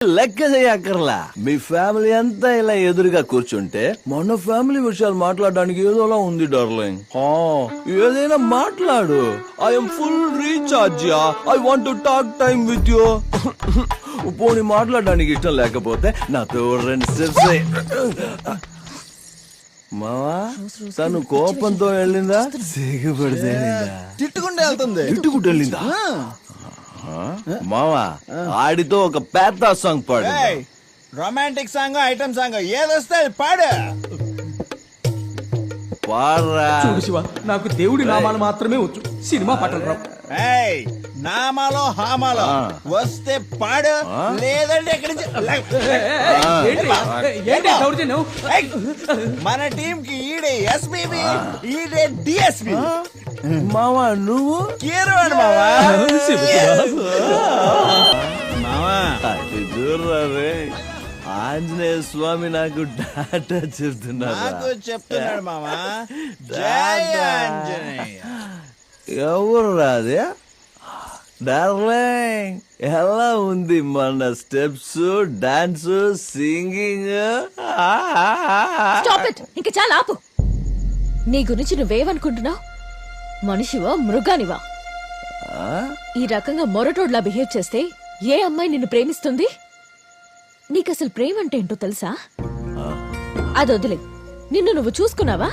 లెక్క చేయక్కర్లా. మీ ఫ్యామిలీ అంతా ఇలా ఎదురుగా కూర్చుంటే మన ఫ్యామిలీ విషయాలు మాట్లాడడానికి ఏదోలా ఉంది డార్లింగ్. ఏదైనా మాట్లాడు. I'm full recharge. I want to talk time with you. పోనీ మాట్లాడడానికి ఇష్టం లేకపోతే నాతో 2 స్టెప్స్. మావా తను కోపంతో వెళ్ళిందా సిగ్గుపడితే తిట్టుకుంటే వెళ్తుంది. తిట్టుకుంటూ వెళ్ళిందా? మావా ఆడితో ఒక పెద్ద సాంగ్ పాడు. రొమాంటిక్ సాంగ్ ఐటమ్ సాంగ్ ఏదొస్తే అది పాడు. పాడరా. చూడు శివ, నాకు దేవుడి నామాలు మాత్రమే వచ్చు, సినిమా పాటలు రావు. నామాలో హామాలో వస్తే పాడు, లేదంటే ఎక్కడి నుంచి ఏంటి దౌర్జన్యం? మన టీం కి ఈడే ఎస్పీబీ, ఈడే డిఎస్పీ. మావా నువ్వు కీరవాడు మావా. మావా చూడరే, ఆంజనేయ స్వామి నాకు డాటా నాకు చెప్తున్నాడు మావా. జై ఆంజనేయ. ఎవరు రాదే డార్లింగ్? ఎలా ఉంది మన స్టెప్స్, డాన్స్, సింగింగ్? ఇంకా చాలా ఆపు. నీ గురించి నువ్వేమనుకుంటున్నావు? మనిషివా మృగానివా? ఈ రకంగా మొరటోడ్లా బిహేవ్ చేస్తే ఏ అమ్మాయి నిన్ను ప్రేమిస్తుంది? నీకసలు ప్రేమ అంటే ఏంటో తెలుసా? అది వదిలే, నిన్ను నువ్వు చూసుకున్నావా?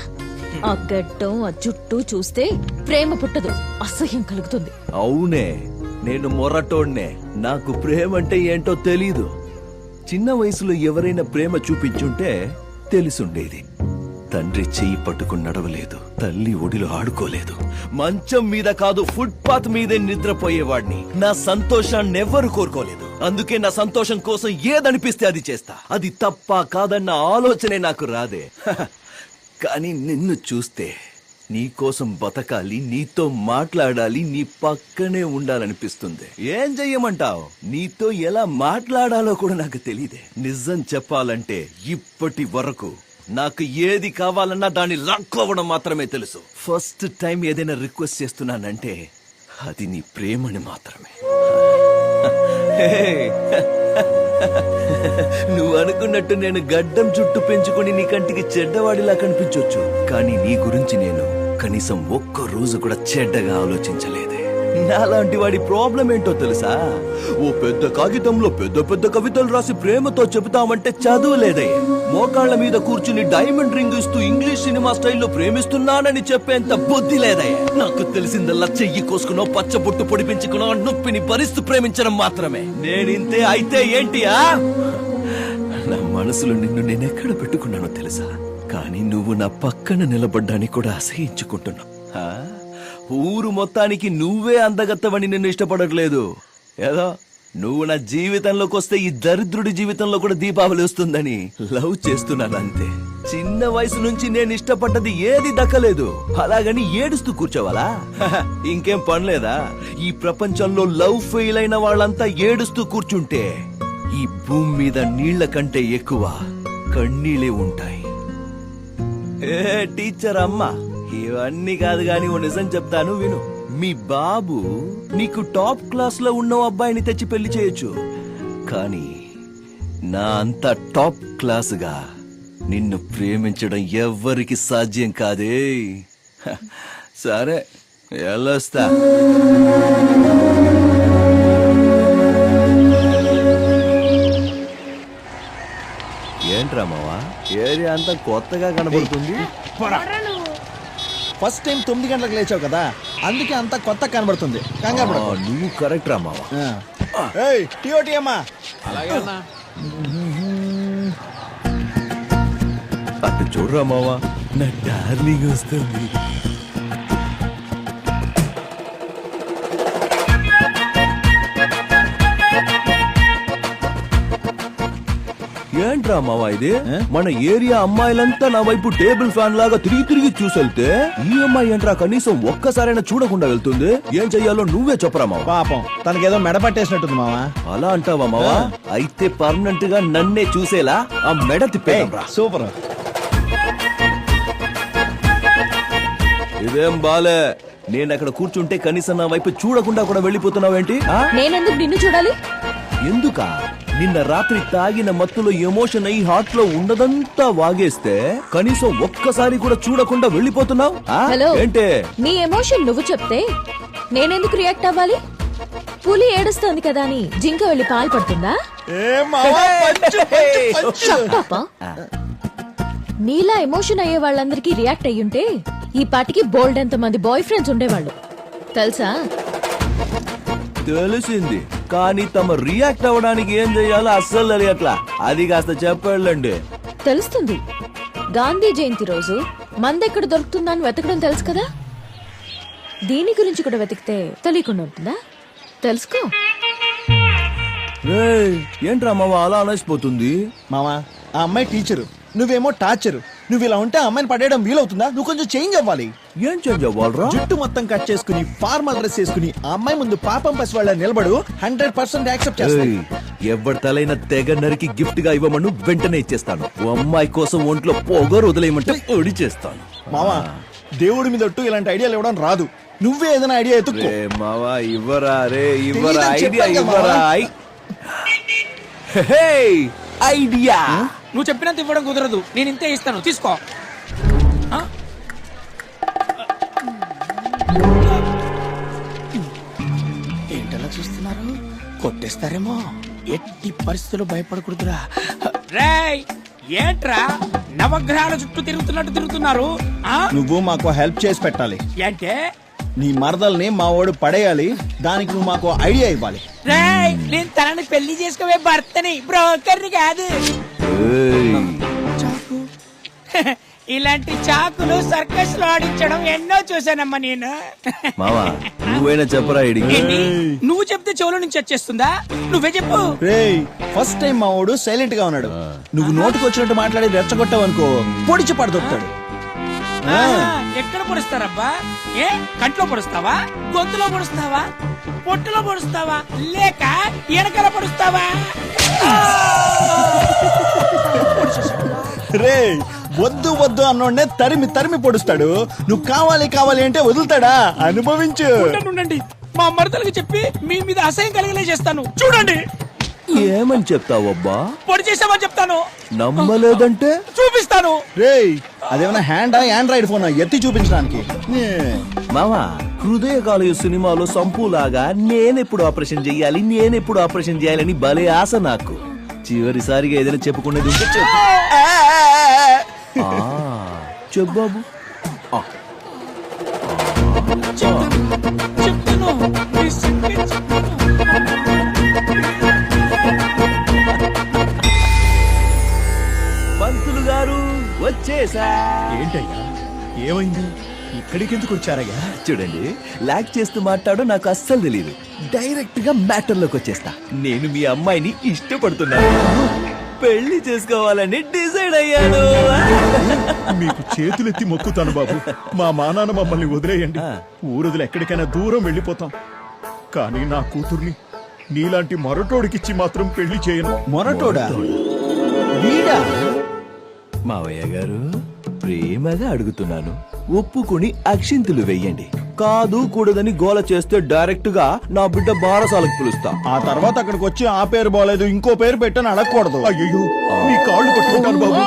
ఆ గడ్డం, ఆ జుట్టు చూస్తే ప్రేమ పుట్టదు, అసహ్యం కలుగుతుంది. అవునే, నేను మొరటోడ్నే. నాకు ప్రేమ అంటే ఏంటో తెలీదు. చిన్న వయసులో ఎవరైనా ప్రేమ చూపించుంటే తెలిసుండేది. తండ్రి చెయ్యి పట్టుకుని నడవలేదు, తల్లి ఒడిలో ఆడుకోలేదు, మంచం మీద కాదు ఫుట్పాత్ మీదే నిద్రపోయేవాడిని. నా సంతోషాన్ని ఎవ్వరు కోరుకోలేదు. అందుకే నా సంతోషం కోసం ఏదనిపిస్తే అది చేస్తా. అది తప్ప కాదన్న ఆలోచనే నాకు రాదే. కానీ నిన్ను చూస్తే నీకోసం బతకాలి, నీతో మాట్లాడాలి, నీ పక్కనే ఉండాలనిపిస్తుంది. ఏం చెయ్యమంటావు? నీతో ఎలా మాట్లాడాలో కూడా నాకు తెలియదే. నిజం చెప్పాలంటే ఇప్పటి వరకు నాకు ఏది కావాలన్నా దాన్ని లాక్కోవడం మాత్రమే తెలుసు. ఫస్ట్ టైం ఏదైనా రిక్వెస్ట్ చేస్తున్నానంటే అది నీ ప్రేమని మాత్రమే. నువ్వు అనుకున్నట్టు నేను గడ్డం చుట్టూ పెంచుకొని నీ కంటికి చెడ్డవాడిలా కనిపించొచ్చు, కానీ నీ గురించి నేను కనీసం ఒక్క రోజు కూడా చెడ్డగా ఆలోచించలేదే. నాలాంటి వాడి ప్రాబ్లం ఏంటో తెలుసా? ఓ పెద్ద కాగితంలో పెద్ద పెద్ద కవితలు రాసి ప్రేమతో చెబుతామంటే చదువులేదే. మోకాళ్ల మీద కూర్చుని డైమండ్ రింగ్ ఇస్తూ ఇంగ్లీష్ సినిమా స్టైల్లో ప్రేమిస్తున్నానని చెప్పేంత బుద్ధి లేదయ్యా. నాకు తెలిసిందల్లా చెయ్యి కోసుకునో, పచ్చబొట్టు పొడిపించుకునో, నొప్పిని భరిస్తూ ప్రేమించడం మాత్రమే. నేనింతే అయితే ఏంటియా? నా మనసులో నిన్ను నేనెక్కడ పెట్టుకున్నానో తెలుసా? కానీ నువ్వు నా పక్కన నిలబడ్డానికి కూడా అసహించుకుంటున్నావు. ఊరు మొత్తానికి నువ్వే అందగత్తవని నిన్ను ఇష్టపడట్లేదు. ఏదో నువ్వు నా జీవితంలోకి వస్తే ఈ దరిద్రుడి జీవితంలో కూడా దీపావళి వస్తుందని లవ్ చేస్తున్నాను అంతే. చిన్న వయసు నుంచి నేను ఇష్టపడ్డది ఏది దక్కలేదు, అలాగని ఏడుస్తూ కూర్చోవాలా? ఇంకేం పనిలేదా? ఈ ప్రపంచంలో లవ్ ఫెయిల్ అయిన వాళ్ళంతా ఏడుస్తూ కూర్చుంటే ఈ భూమి మీద నీళ్ల కంటే ఎక్కువ కన్నీళ్ళే ఉంటాయి. టీచర్ అమ్మా, ఇవన్నీ కాదు గాని ఓ నిజం చెప్తాను విను. మీ బాబు నీకు టాప్ క్లాస్ లో ఉన్న అబ్బాయిని తెచ్చి పెళ్లి చేయొచ్చు, కానీ నా అంత టాప్ క్లాస్ గా నిన్ను ప్రేమించడం ఎవ్వరికి సాధ్యం కాదే. సరే వెళ్ళొస్తా. ఏంట్రా మావా, ఏరియా అంతా కొత్తగా కనబడుతుంది. ఫస్ట్ టైం 9 గంటలకు లేచావు కదా, అందుకే అంత కొత్త కనబడుతుంది. కంగారు పడకు. నువ్వు కరెక్ట్ రా మావా. టీఓటీ అమ్మా. అటు చూడరా మావా, నా డార్లింగ్ వస్తుంది. ఏంట్రా మావా ఇది? మన ఏరియా అమ్మాయిలంతా నా వైపు టేబుల్ ఫ్యాన్ లాగా తిరిగి తిరిగి చూసెళ్తే ఈ అమ్మాయి ఏంట్రా కనీసం ఒక్కసారైనా చూడకుండా వెళ్తుంది? ఏం చెయ్యాలో నువ్వే చెప్పరా మావా. పాపం తనకేదో మెడ పట్టేసినట్టుంది మావా. అలా అంటావా మావా? అయితే పర్మనెంట్ గా నన్నే చూసేలా ఆ మెడ తిప్పేరా. సూపర్. ఇదేం బాలే, నేను అక్కడ కూర్చుంటే కనీసం నా వైపు చూడకుండా కూడా వెళ్ళిపోతున్నావేంటి? నేనెందుకు నిన్ను చూడాలి? ఎందుకా? నిన్న రాత్రి తాగిన మత్తులో ఎమోషన్ అయి హార్ట్ లో ఉన్నదంతా వాగేస్తే కనీసం ఒక్కసారి కూడా చూడకుండా వెళ్ళిపోతున్నావు హలో ఏంటే నీ ఎమోషన్ నువ్వు చెప్తే నేనెందుకు రియాక్ట్ అవ్వాలి? పులి ఏడుస్తోంది కదా అని జింక వెళ్ళి పాలు పడుతుందా? పాపా, నీలా ఎమోషన్ అయ్యే వాళ్ళందరికీ రియాక్ట్ అయ్యుంటే ఈ పాటికి బోల్డ్ ఎంత మంది బాయ్ ఫ్రెండ్స్ ఉండేవాళ్ళు తెలుసా? తెలిసింది, కానీ తమ రియాక్ట్ అవ్వడానికి ఏం చెయ్యాలో అస్సలు తెలియట్లా. అది కాస్త చెప్పండి. తెలుస్తుంది. గాంధీ జయంతి రోజు మందెక్కడ దొరుకుతుందని వెతకడం తెలుసు కదా. దీని గురించి కూడా వెతికితే తెలియకుండా ఉంటుందా? తెలుసుకో. ఏంట్రా మామ అలా అనేసిపోతుంది? మావా, ఆ అమ్మాయి టీచరు, నువ్వేమో టార్చరు. నువ్వు ఇలా ఉంటే ఆ అమ్మాయిని పడేయడం వీలవుతుందా? నువ్వు కొంచెం చేంజ్ అవ్వాలి. ఏం చేంజ్ అవ్వాలరా? జుట్టు మొత్తం కట్ చేసుకుని ఫార్మల్ డ్రెస్ వేసుకుని ఆ అమ్మాయి ముందు పాపం పసి వాళ్ళ నిలబడు. 100% యాక్సెప్ట్ చేస్తాను. ఎవరి తలైన తెగ నరికి గిఫ్ట్ గా ఇవ్వమను వెంటనే ఇచ్చేస్తాను. ఓ అమ్మాయి కోసం ఒంట్లో పొగరు వదిలేయమంటే ఒడి చేస్తాను. మావా, దేవుడి మీద ఒట్టు ఇలాంటి ఐడియాలు ఇవ్వడం రాదు. నువ్వే ఏదైనా ఐడియా ఎత్తుక్కో. మావా ఇవ్వరా రే, ఇవ్వరా తెలీదని ఐడియా, చెప్పాను కదా ఇవ్వరా ఐడియా. నువ్వు చెప్పినంత ఇవ్వడం కుదరదు, నేను ఇంతే ఇస్తాను, తీసుకో. ఏంటలా చూస్తున్నారు? కొట్టేస్తారేమో. ఎట్టి పరిస్థితుల్లో భయపడకూడదురా. రేయ్, ఏంట్రా నవగ్రహాల చుట్టూ తిరుగుతున్నారు? నువ్వు మాకు హెల్ప్ చేసి పెట్టాలి. అంటే నీ మరదల్ని మా వాడు పడేయాలి. దానికి నువ్వు మాకు ఐడియా ఇవ్వాలి. రేయ్, నేను తనని పెళ్లి చేసుకోవే భర్తని, బ్రోకర్ని కాదు. చాకు. ఇలాంటి చాకులు సర్కస్ లో ఆడించడం ఎన్నో చూసానమ్మా నేను. మావా నువ్వైనా చెప్పరా ఇడికి. ఏంటి? నువ్వు చెప్తే చెవుల నుంచి వచ్చేస్తుందా? నువ్వే చెప్పు. రేయ్, ఫస్ట్ టైం మా వాడు సైలెంట్ గా ఉన్నాడు. నువ్వు నోటికి వచ్చినట్టు మాట్లాడి రెచ్చగొట్టావు అనుకో, పొడిచి పడదొక్కుతాడు. ఎక్కడ పొడుస్తారబ్బా? ఏ కంట్లో పొడుస్తావా? గొంతులో పొడుస్తావా? పొట్టులో పొడుస్తావా? లేక ఎనకల పొడుస్తావా? రేయ్, వద్దు వద్దు అన్నోడ్నే తరిమి తరిమి పొడుస్తాడు. నువ్వు కావాలి కావాలి అంటే వదులుతాడా? అనుభవించు. ఉండండి, మా మరదలకి చెప్పి మీ మీద అసహ్యం కలిగలే చేస్తాను. చూడండి. ఏమని చెప్తావబ్బా? పొడి చేసామని చెప్తాను. నమ్మలేదంటే చూపిస్తాను. రేయ్, అదేమన్నా హ్యాండా ఆండ్రాయిడ్ ఫోన్ ఎత్తి చూపించడానికి? మావా హృదయకాలయ సినిమాలో సంపులాగా నేనెప్పుడు ఆపరేషన్ చేయాలని భలే ఆశ నాకు. చివరిసారిగా ఏదైనా చెప్పుకునేది ఉంటే చెప్పు. చెప్పు బాబు. చెప్తాను. పంతులు గారు వచ్చేసా. ఏంటయ్యా, ఏమైంది? ఇక్కడికి ఎందుకు వచ్చారయ్యా? చూడండి, లాక్ చేస్తూ మాట్లాడో నాకు అస్సలు తెలియదు. డైరెక్ట్ గా మ్యాటర్ లోకి వచ్చేస్తా. నేను మీ అమ్మాయిని ఇష్టపడుతున్నాను, పెళ్లి చేసుకోవాలని డిసైడ్ అయ్యాను. మీకు చేతులెత్తి మొక్కుతాను బాబు. మా మానాన్న మమ్మల్ని వదిలేయండి. ఊరొదిలి ఎక్కడికైనా దూరం వెళ్ళిపోతాం. కానీ నా కూతుర్ని నీలాంటి మొరటోడికిచ్చి మాత్రం పెళ్లి చేయను. మొరటోడా? వీడా? మావయ్య గారు ప్రేమగా అడుగుతున్నాను, ఒప్పుకుని అక్షింతులు వెయ్యండి. కాదు కూడదని గోల చేస్తే డైరెక్ట్ గా నా బిడ్డ బారసాలకు పిలుస్తా. ఆ తర్వాత అక్కడికి వచ్చి ఆ పేరు బాలేదు ఇంకో పేరు పెట్టని అడగకూడదు. అయ్యో, మీ కాళ్ళు పట్టుకుంటాను బాబు.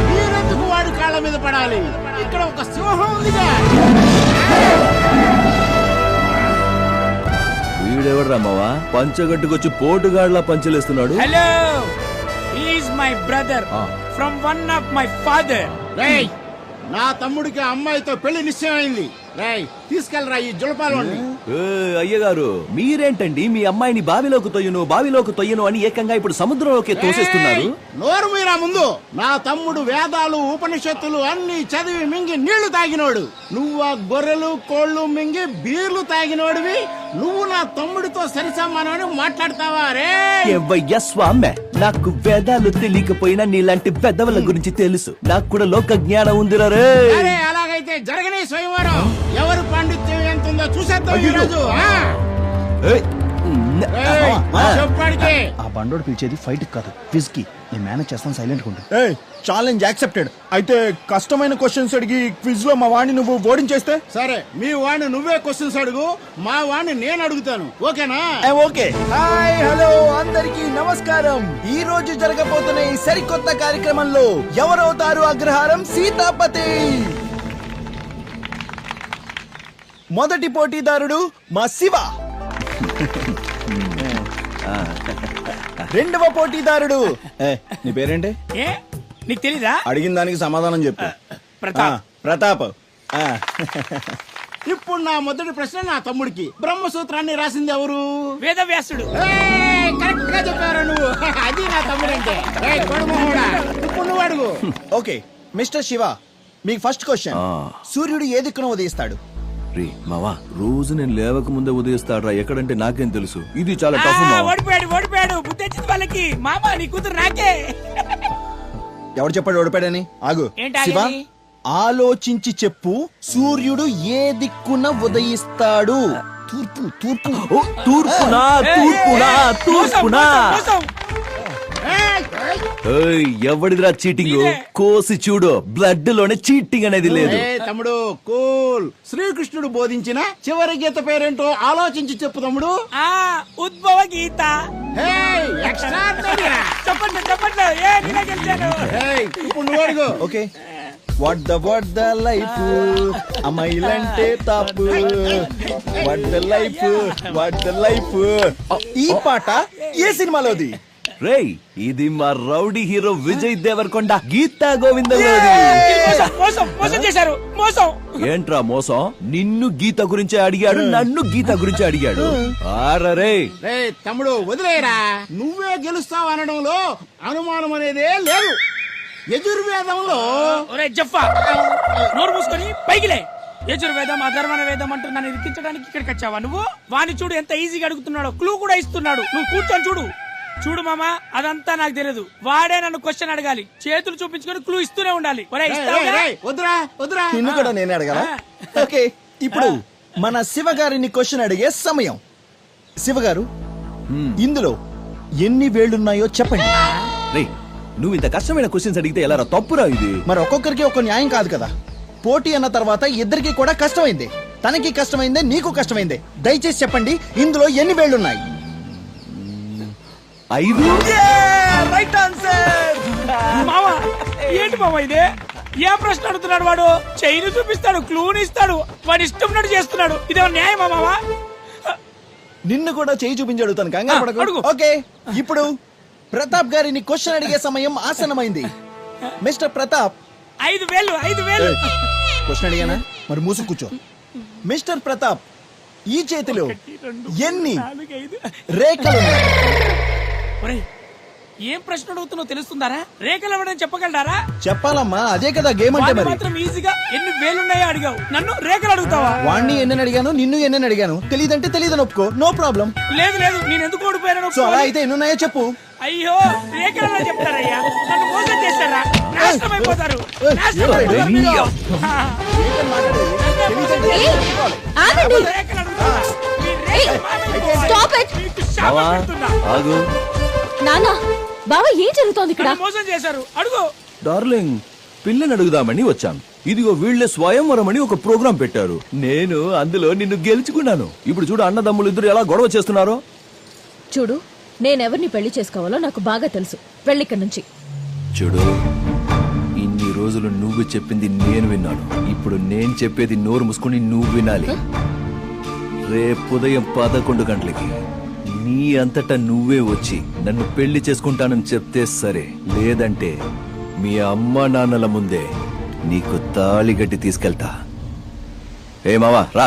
మీరెందుకు వాడి కాళ్ళ మీద పడాలి? ఇక్కడ ఒక సింహం ఉందిగా. వీడెవడ్రా మావా పంచగట్టుకొచ్చి పోటుగాడ్లా పంచలేస్తున్నాడు? Hello, is my brother from one of my father. రేయ్, నా తమ్ముడికి అమ్మాయితో పెళ్లి నిశ్చయమైంది. రేయ్, తీసుకెళ్ళరా ఈ జులపాలోని. అయ్యగారు మీరేంటండి మీ అమ్మాయిని బావిలోకి తొయ్యను అని ఏకంగా ఇప్పుడు సముద్రంలోకి తోసేస్తున్నారు? నోరు మీరా ముందు. నా తమ్ముడు వేదాలు ఉపనిషత్తులు అన్ని చదివి మింగి నీళ్లు తాగినోడు. నువ్వు ఆ గొర్రెలు కోళ్లు మింగి బీర్లు తాగినోడివి. నువ్వు నా తమ్ముడితో సరిసమానమని మాట్లాడతావా? రే ఎవ్వయ్య స్వామి, నాకు వేదాలు తెలియకపోయినా నీలాంటి పెద్దవాళ్ళ గురించి తెలుసు. నాకు కూడా లోక జ్ఞానం ఉందిరా రే. అరే, అలాగైతే జరగని స్వయంవరం ఎవరు పాండిత్యం ఎంత ఉందో చూసేద్దాం ఈ రోజు. ఏయ్, ఏయ్, చెప్పాడికి ఆ బండోడు పిలిచేది ఫైట్ కాదు క్విజ్ కి నేను మేనేజ్ చేస్తాను సైలెంట్ గా ఉండు. ఏయ్ ఛాలెంజ్ యాక్సెప్టెడ్. అయితే కష్టమైన క్వశ్చన్స్ అడిగి క్విజ్ లో మా వాడిని నువ్వు ఓడించేస్తే సరే మీ వాడిని నువ్వే క్వశ్చన్స్ అడుగు, మా వాడిని నేను అడుగుతాను. ఓకేనా? ఓకే. హాయ్ హలో అందరికీ నమస్కారం. ఈ రోజు జరగబోతున్న ఈ సరికొత్త కార్యక్రమంలో ఎవరవుతారు అగ్రహారం సీతాపతి. మొదటి పోటీదారుడు మా శివ. రెండవ పోటీదారుడు నీ పేరేంటి? ఏ నీకు తెలీదా? అడిగిన దానికి సమాధానం చెప్పు. ప్రతాప్. ప్రతాప్. ఇప్పుడు నా మొదటి ప్రశ్న నా తమ్ముడికి. బ్రహ్మసూత్రాన్ని రాసింది ఎవరు? వేదవ్యాసుడు. కరెక్ట్ గా చెప్పారు నువ్వు. అది నా తమ్ముడంటే. ఏయ్, కొడుమోహుడా, ఇప్పుడు నువ్వు అడుగు. ఓకే మిస్టర్ శివ, మీకు ఫస్ట్ క్వశ్చన్. సూర్యుడు ఏ దిక్కున ఉదయిస్తాడు? రే మావా, రోజు నేను లేవక ముందే ఉదయిస్తాడ్రా. ఎక్కడంటే నాకేం తెలుసు. ఇది చాలా టఫ్ ఓడిపోయాడు బుద్ధి వచ్చింది వాళ్ళకి. మామ నీ కూతురు నాకే. ఎవరు చెప్పాడు ఓడిపాడని? ఆగు. ఏంటి శివ ఆగేది? ఆలోచించి చెప్పు. సూర్యుడు ఏ దిక్కున ఉదయిస్తాడు? తూర్పు. తూర్పు. తూర్పునా తూర్పునా. ఏయ్, ఎవడిదిరా చీటింగ్? కోసి చూడు, బ్లడ్ లోనే చీటింగ్ అనేది లేదు. ఏయ్, తమ్ముడు కూల్. శ్రీకృష్ణుడు బోధించిన చివరి గీత పేరేంటో ఆలోచించి చెప్పు తమ్ముడు. ఉద్భవ గీత. ఏయ్, extraordinary. చెప్పండి ఏ నేనే గెలిచాను. ఏయ్, ఇప్పుడు నువ్వు అడుగు. ఓకే. వాట్ ద లైఫ్ అమ్మాయిలంటే తాపు. What the life. ఈ పాట ఏ సినిమాలోది? రేయ్, ఇది మా రౌడీ హీరో విజయ్ దేవరకొండ గీతా గోవింద. మోసం చేశారు. మోసం. ఏంట్రా మోసం? నిన్ను గీత గురించే అడిగాడు, నన్ను గీత గురించి అడిగాడు. ఆరరే ఏయ్, తమ్ముడు వదిలేరా. నువ్వే గెలుస్తావు అనడంలో అనుమానం అనేదే లేదు. యజుర్వేదంలో ఒరే జఫ్ఫా, నోరు మూసుకొని పైకిలే. యజుర్వేదం అధర్వణ వేదం అంటూ నన్ను ఇరికించడానికి ఇక్కడికి వచ్చావా నువ్వు? వాణ్ణి చూడు ఎంత ఈజీగా అడుగుతున్నాడో. క్లూ కూడా ఇస్తున్నాడు. నువ్వు కూర్చొని చూడు మామా, అదంతా నాకు తెలియదు. వాడే నన్ను క్వశ్చన్ అడగాలి. చేతులు చూపించుకొని క్లూ ఇస్తూనే ఉండాలి. ఒరేయ్, ఇస్తావుగా? వద్దురా. నిన్ను కూడా నేనే అడగాల. ఓకే, ఇప్పుడు మన శివ గారిని క్వశ్చన్ అడిగే సమయం. శివ గారు, ఇందులో ఎన్ని వేళ్లున్నాయో చెప్పండి. రే, నువ్వు ఇంత కష్టమైన క్వశ్చన్స్ అడిగితే ఎలా రా? తప్పురా ఇది. మరి ఒక్కొక్కరికి ఒక న్యాయం కాదు కదా. పోటీ అన్న తర్వాత ఇద్దరికి కూడా కష్టమైంది. తనకి కష్టమైందే, నీకు కష్టమైందే. దయచేసి చెప్పండి, ఇందులో ఎన్ని వేళ్లున్నాయి? 5. Right answer. మావా, ఏంటి మావా ఇదే? ఏ ప్రశ్న అడుగుతున్నాడు వాడు? చైన్ చూపిస్తాడు, క్లూని ఇస్తాడు, వాడి ఇష్టం చేస్తున్నాడు. ఇదేమో న్యాయమా మావా? నిన్ను కూడా చేయి చూపించి అడుగుతాను, కంగారు పడకు. అడుగు. ఓకే, ఇప్పుడు ప్రతాప్ గారిని క్వశ్చన్ అడిగే సమయం ఆసన్నమైంది. మిస్టర్ ప్రతాప్. 5 వేలు. క్వశ్చన్ అడిగానా? మరి మూసు కూర్చో. మిస్టర్ ప్రతాప్, ఈ చేతిలో ఎన్ని 4, 5. రేఖలు? ఒరేయ్, ఏం ప్రశ్న అడుగుతున్నావు తెలుస్తుందారా? రేఖలు ఇవ్వడం చెప్పగలరా? చెప్పాలమ్మా, అదే కదా గేమ్ అంటే. వాడిని మరి మాత్రం ఈజీగా ఎన్ని వేలున్నాయో అడిగావు. నన్ను రేఖలు అడుగుతావా? వాణ్ణి ఎన్నని అడిగాను, నిన్ను ఎన్నని అడిగాను. తెలియదంటే తెలియదని ఒప్పుకో, నో ప్రాబ్లం. లేదు నేను ఎందుకు ఓడిపోయాను? సో అలా అయితే ఎన్నున్నాయో చెప్పు. అయ్యో, రేఖలలో చెప్తారయ్యా. నన్ను మోసం చేస్తారా? నాశనం అయిపోతారు. నాశనం అయిపోతారు మీరు. ఆగండి. రేఖలు అడుగుతారా? మీ రేఖలు మాయమైపోవాలి. Stop it. మీకు శాపం మావా, పెడుతున్నా. ఆగు. నానా, బావా ఏం జరుగుతోంది ఇక్కడ? నన్ను మోసం చేశారు. అడుగు. డార్లింగ్, పిల్లని అడుగుదామని వచ్చాను. ఇదిగో వీళ్లే స్వయంవరం అని ఒక ప్రోగ్రాం పెట్టారు. నేను అందులో నిన్ను గెలుచుకున్నాను. ఇప్పుడు చూడు, అన్నదమ్ములు ఇద్దరు ఎలా గొడవ చేస్తున్నారో. చూడు, నేనెవరిని పెళ్లి చేసుకోవాలో నాకు బాగా తెలుసు. వెళ్ళిక్కడి నుంచి. చూడు, ఇన్ని రోజులు నువ్వు చెప్పింది నేను విన్నాను. ఇప్పుడు నేను చెప్పేది నోరు మూసుకుని నువ్వు వినాలి. రేపు ఉదయం 11 గంటలకి నీ అంతటా నువ్వే వచ్చి నన్ను పెళ్లి చేసుకుంటానని చెప్తే సరే, లేదంటే మీ అమ్మ నాన్నల ముందే నీకు తాళి గట్టి తీసుకెళ్తా. ఏ మావా, రా.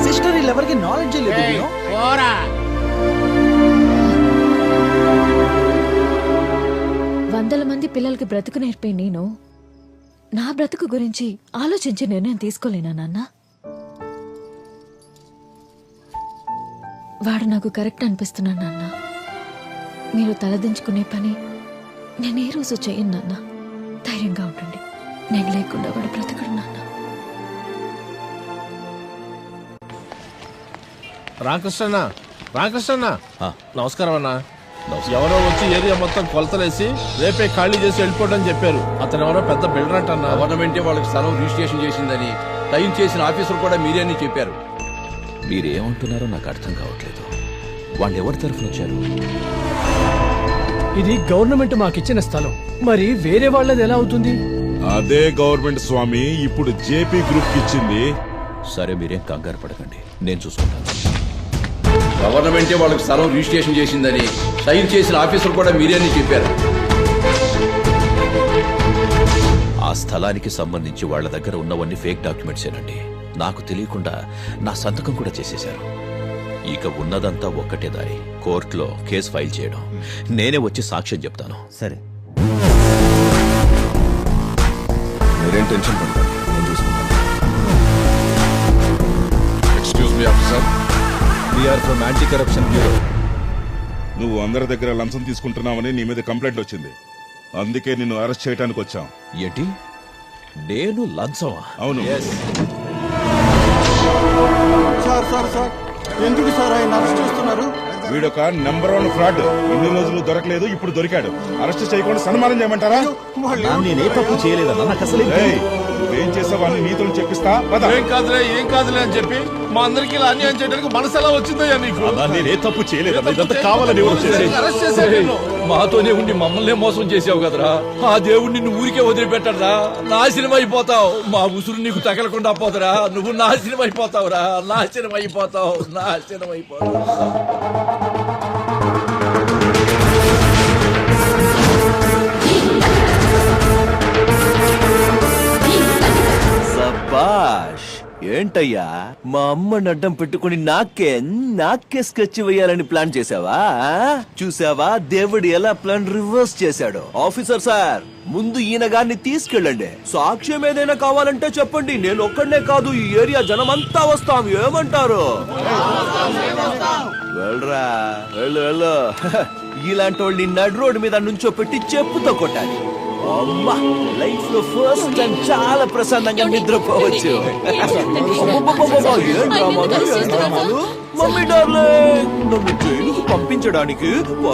సిస్టర్, వీళ్ళెవరికి నాలెడ్జ్ లేదు. ఏయ్, పోరా. వందల మంది పిల్లలకి బ్రతుకు నేర్పే నేను నా బ్రతుకు గురించి ఆలోచించి నిర్ణయం తీసుకోలేనా నాన్న? వాడు నాకు కరెక్ట్ అనిపిస్తున్నాను నాన్న. మీరు తలదించుకునే పని నేను ఏ రోజు చేయను నాన్న. ధైర్యంగా ఉండండి. నేను లేకుండా వాడు బ్రతకడు నాన్న. రామకృష్ణ నమస్కారం అన్న ఎవరో వచ్చి ఏరియా మొత్తం కొలతలేసి రేపే ఖాళీ చేసి వెళ్ళిపోవడం చెప్పారు. అతను ఎవరో పెద్ద బిల్డర్ అంటన్నా. గవర్నమెంటే వాళ్ళకి స్థలం రిజిస్ట్రేషన్ చేసిందని టైం చేసిన ఆఫీసర్ కూడా మీరే అని చెప్పారు. మీరేమంటున్నారో నాకు అర్థం కావట్లేదు. వాళ్ళు ఎవరి తరఫున వచ్చారు? ఇది గవర్నమెంట్ మాకిచ్చిన స్థలం, మరి వేరే వాళ్ళది ఎలా అవుతుంది? అదే గవర్నమెంట్ స్వామి ఇప్పుడు జేపీ గ్రూప్ ఇచ్చింది. సరే, మీరేం కంగారు పడకండి, నేను చూసుకుంటాను. గవర్నమెంటే వాళ్ళకి స్థలం రిజిస్ట్రేషన్ చేసిందని టైం చేసిన ఆఫీసర్ కూడా మీరే అని చెప్పారు. ఆ స్థలానికి సంబంధించి వాళ్ళ దగ్గర ఉన్నవన్నీ ఫేక్ డాక్యుమెంట్స్ ఏనండి. నాకు తెలియకుండా నా సంతకం కూడా చేసేశారు. ఇక ఉన్నదంతా ఒక్కటే దారి, కోర్టులో కేసు ఫైల్ చేయడం. నేనే వచ్చి సాక్ష్యం చెప్తాను. సరే. మీరేం టెన్షన్ పడకండి, నేను చూసుకుంటాను. Excuse me officer, we're from anti corruption bureau. నువ్వు అందరి దగ్గర లంచం తీసుకుంటున్నావని నీ మీద కంప్లైంట్ వచ్చింది. అందుకే నిన్ను అరెస్ట్ చేయడానికి వచ్చాం. ఏంటి, నేను లంచమా? అవును. ఎందుకు సార్ ఆయన అరెస్ట్ చేస్తున్నారు? వీడొక నెంబర్ 1 ఫ్రాడ్. ఇన్ని రోజులు దొరకలేదు, ఇప్పుడు దొరికాడు. అరెస్ట్ చేయకుండా సన్మానం చేయమంటారా? నేనే తప్పు చేయలేదన్నా, నాకు అసలు ఏయ్, నువ్వేం చేసావు అని నీతులు చెప్పిస్తా. పద. ఏం కాదులే అని చెప్పి మా అందరికి ఇలా అన్యాయం చేయడానికి మనసు ఎలా వచ్చిందయ్యా నీకు? నేనే తప్పు చేయలేదు, ఇదంతా కావాలని ఎవరు చేశారు? అరెస్ట్ చేశారు. మాతోనే ఉండి మమ్మల్నే మోసం చేసావు కదరా. ఆ దేవుడు నిన్ను ఊరికే వదిలిపెట్టరా. నాశనం అయిపోతావు. మా ఉసురు నీకు తగలకుండా పోతరా. నువ్వు నాశనం అయిపోతావురా. నాశనం అయిపోతావు. సబాష్! ఏంటయ్యా, మా అమ్మని అడ్డం పెట్టుకుని నాకే స్కెచ్ వేయాలని ప్లాన్ చేసావా? చూసావా దేవుడు ఎలా ప్లాన్ రివర్స్ చేశాడు? ఆఫీసర్ సార్, ముందు ఈయన గారిని తీసుకెళ్ళండి. సాక్ష్యం ఏదైనా కావాలంటే చెప్పండి, నేను ఒక్కడనే కాదు, ఈ ఏరియా జనమంతా వస్తాం. ఏమంటారు? వెళ్ళరా, వెళ్ళు. ఇలాంటి వాళ్ళని నడు రోడ్డు మీద నుంచో పెట్టి చెప్పుతో కొట్టాలి. అమ్మా, లైఫ్ లో ఫస్ట్ టైం చాలా ప్రశాంతంగా నిద్రపోవచ్చు. ఏం డ్రామాలు? మమ్మీ డార్లింగ్, నన్ను జైలుకు పంపించడానికి